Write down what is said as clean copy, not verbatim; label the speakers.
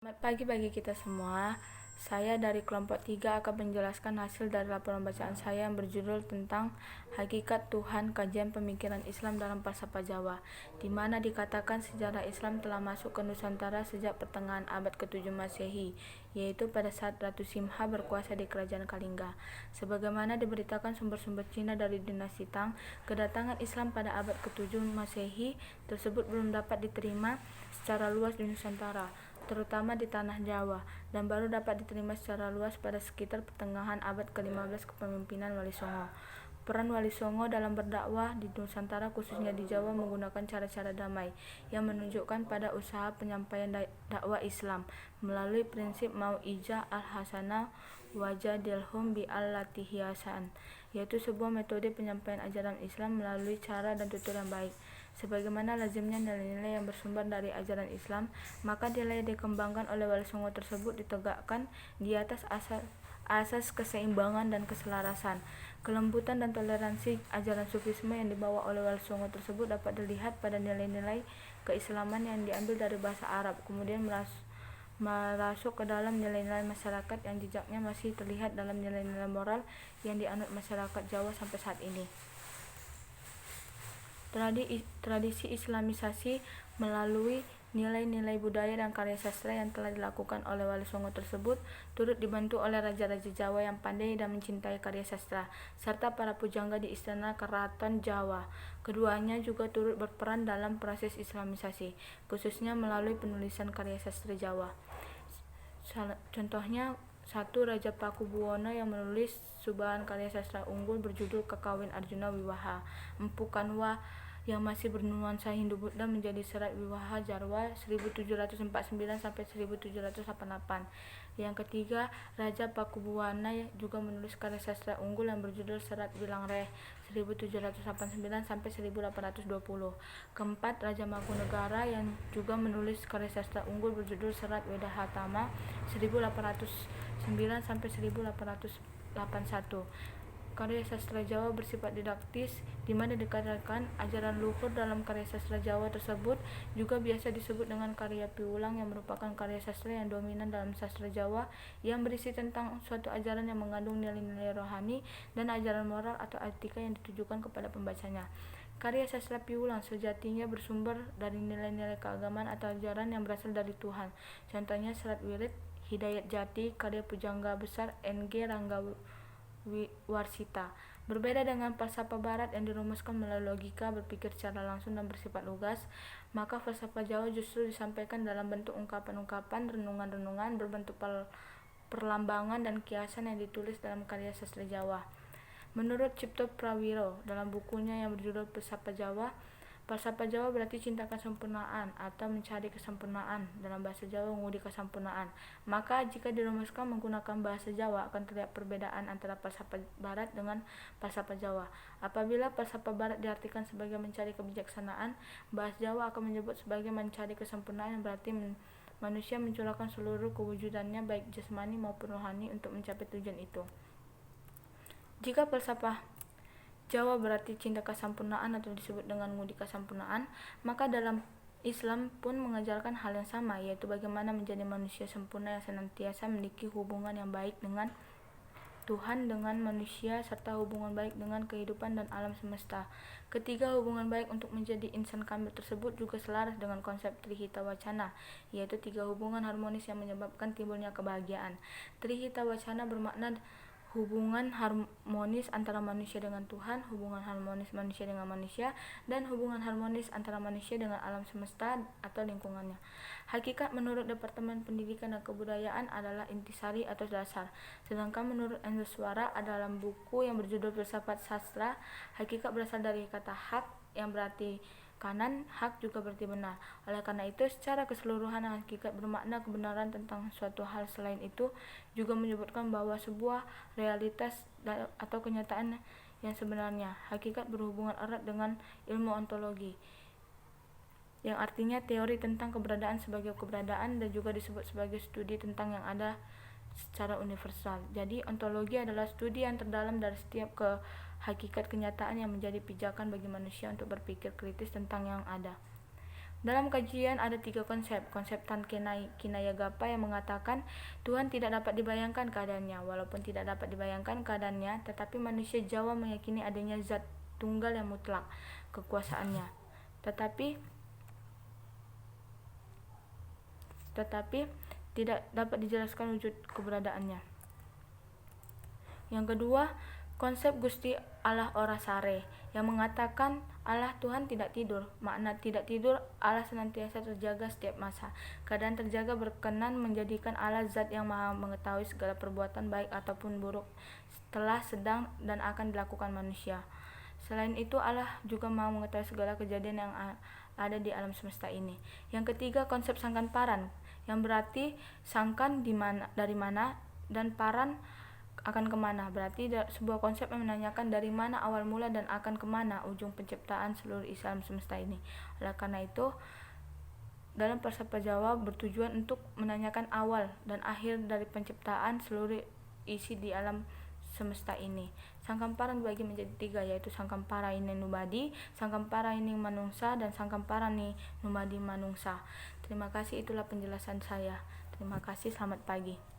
Speaker 1: Selamat pagi bagi kita semua. Saya dari kelompok 3 akan menjelaskan hasil dari laporan bacaan saya yang berjudul tentang Hakikat Tuhan Kajian Pemikiran Islam dalam Falsafah Jawa, di mana dikatakan sejarah Islam telah masuk ke Nusantara sejak pertengahan abad ke-7 Masehi, yaitu pada saat Ratu Simha berkuasa di Kerajaan Kalingga. Sebagaimana diberitakan sumber-sumber Cina dari dinasti Tang, kedatangan Islam pada abad ke-7 Masehi tersebut belum dapat diterima secara luas di Nusantara, terutama di tanah Jawa, dan baru dapat diterima secara luas pada sekitar pertengahan abad ke-15 kepemimpinan Wali Songo. Peran Wali Songo dalam berdakwah di Nusantara khususnya di Jawa menggunakan cara-cara damai yang menunjukkan pada usaha penyampaian dakwah Islam melalui prinsip mau'izah al-hasanah wajadilhum bi'allati hiasan, yaitu sebuah metode penyampaian ajaran Islam melalui cara dan tutur yang baik. Sebagaimana lazimnya nilai-nilai yang bersumber dari ajaran Islam, maka nilai yang dikembangkan oleh Wali Songo tersebut ditegakkan di atas asas keseimbangan dan keselarasan. Kelembutan dan toleransi ajaran Sufisme yang dibawa oleh Wali Songo tersebut dapat dilihat pada nilai-nilai keislaman yang diambil dari bahasa Arab, kemudian merasuk ke dalam nilai-nilai masyarakat yang jejaknya masih terlihat dalam nilai-nilai moral yang dianut masyarakat Jawa sampai saat ini. Tradisi Islamisasi melalui nilai-nilai budaya dan karya sastra yang telah dilakukan oleh Wali Songo tersebut turut dibantu oleh raja-raja Jawa yang pandai dan mencintai karya sastra, serta para pujangga di istana keraton Jawa. Keduanya juga turut berperan dalam proses Islamisasi, khususnya melalui penulisan karya sastra Jawa. Contohnya, satu Raja Pakubuwono yang menulis subahan karya sastra unggul berjudul Kakawin Arjuna Wiwaha. Empu Kanwa yang masih bernuansa Hindu-Buddha menjadi serat Wiwaha Jarwa 1749 sampai 1788. Yang ketiga, Raja Pakubuwana juga menulis karya sastra unggul yang berjudul Serat Bilangreh 1789 sampai 1820. Keempat, Raja Mangkunegara yang juga menulis karya sastra unggul berjudul Serat Wedahatama 1809 sampai 1881. Karya sastra Jawa bersifat didaktis, di mana dikatakan ajaran luhur dalam karya sastra Jawa tersebut juga biasa disebut dengan karya piulang, yang merupakan karya sastra yang dominan dalam sastra Jawa yang berisi tentang suatu ajaran yang mengandung nilai-nilai rohani dan ajaran moral atau etika yang ditujukan kepada pembacanya. Karya sastra piulang sejatinya bersumber dari nilai-nilai keagamaan atau ajaran yang berasal dari Tuhan. Contohnya Serat Wirid, Hidayat Jati, karya pujangga besar N.G. Ranggawarsita. Berbeda dengan falsafah barat yang dirumuskan melalui logika, berpikir secara langsung dan bersifat lugas, maka falsafah Jawa justru disampaikan dalam bentuk ungkapan-ungkapan, renungan-renungan berbentuk perlambangan dan kiasan yang ditulis dalam karya sastra Jawa. Menurut Cipto Prawiro dalam bukunya yang berjudul Falsafah Jawa, falsafah Jawa berarti cinta kesempurnaan atau mencari kesempurnaan. Dalam bahasa Jawa, ngudi kesempurnaan. Maka jika dirumuskan menggunakan bahasa Jawa, akan terlihat perbedaan antara falsafah Barat dengan falsafah Jawa. Apabila falsafah Barat diartikan sebagai mencari kebijaksanaan, bahasa Jawa akan menyebut sebagai mencari kesempurnaan, yang berarti manusia mencurahkan seluruh kewujudannya baik jasmani maupun rohani untuk mencapai tujuan itu. Jika falsafah Jawa berarti cinta kesempurnaan atau disebut dengan ngudi kesempurnaan, maka dalam Islam pun mengajarkan hal yang sama, yaitu bagaimana menjadi manusia sempurna yang senantiasa memiliki hubungan yang baik dengan Tuhan, dengan manusia, serta hubungan baik dengan kehidupan dan alam semesta. Ketiga hubungan baik untuk menjadi insan kamil tersebut juga selaras dengan konsep Trihita Wacana, yaitu 3 hubungan harmonis yang menyebabkan timbulnya kebahagiaan. Trihita Wacana bermakna hubungan harmonis antara manusia dengan Tuhan, hubungan harmonis manusia dengan manusia, dan hubungan harmonis antara manusia dengan alam semesta atau lingkungannya. Hakikat menurut Departemen Pendidikan dan Kebudayaan adalah intisari atau dasar. Sedangkan menurut Endoswara dalam buku yang berjudul Filsafat Sastra, hakikat berasal dari kata hak yang berarti kanan, hak juga berarti benar. Oleh karena itu, secara keseluruhan hakikat bermakna kebenaran tentang suatu hal. Selain itu, juga menyebutkan bahwa sebuah realitas atau kenyataan yang sebenarnya. Hakikat berhubungan erat dengan ilmu ontologi, yang artinya teori tentang keberadaan sebagai keberadaan, dan juga disebut sebagai studi tentang yang ada secara universal. Jadi, ontologi adalah studi yang terdalam dari setiap hakikat kenyataan yang menjadi pijakan bagi manusia untuk berpikir kritis tentang yang ada. Dalam kajian ada 3 konsep. Konsep Tan Kinayagapa yang mengatakan Tuhan tidak dapat dibayangkan keadaannya. Walaupun tidak dapat dibayangkan keadaannya, tetapi manusia Jawa meyakini adanya zat tunggal yang mutlak kekuasaannya. Tetapi tidak dapat dijelaskan wujud keberadaannya. Yang kedua, konsep Gusti Allah Ora Sare yang mengatakan Allah Tuhan tidak tidur. Makna tidak tidur, Allah senantiasa terjaga setiap masa. Keadaan terjaga berkenan menjadikan Allah zat yang maha mengetahui segala perbuatan baik ataupun buruk telah, sedang, dan akan dilakukan manusia. Selain itu, Allah juga maha mengetahui segala kejadian yang ada di alam semesta ini. Yang ketiga, konsep sangkan paran yang berarti sangkan dari mana dan paran akan kemana. Berarti sebuah konsep yang menanyakan dari mana awal mula dan akan kemana ujung penciptaan seluruh isi alam semesta ini. Oleh karena itu, dalam falsafah Jawa bertujuan untuk menanyakan awal dan akhir dari penciptaan seluruh isi di alam semesta ini. Sangkampara dibagi menjadi 3, yaitu Sangkampara ini Nubadi, Sangkampara ini Manungsa, dan Sangkampara ini Numadi Manungsa. Terima kasih, itulah penjelasan saya. Terima kasih, selamat pagi.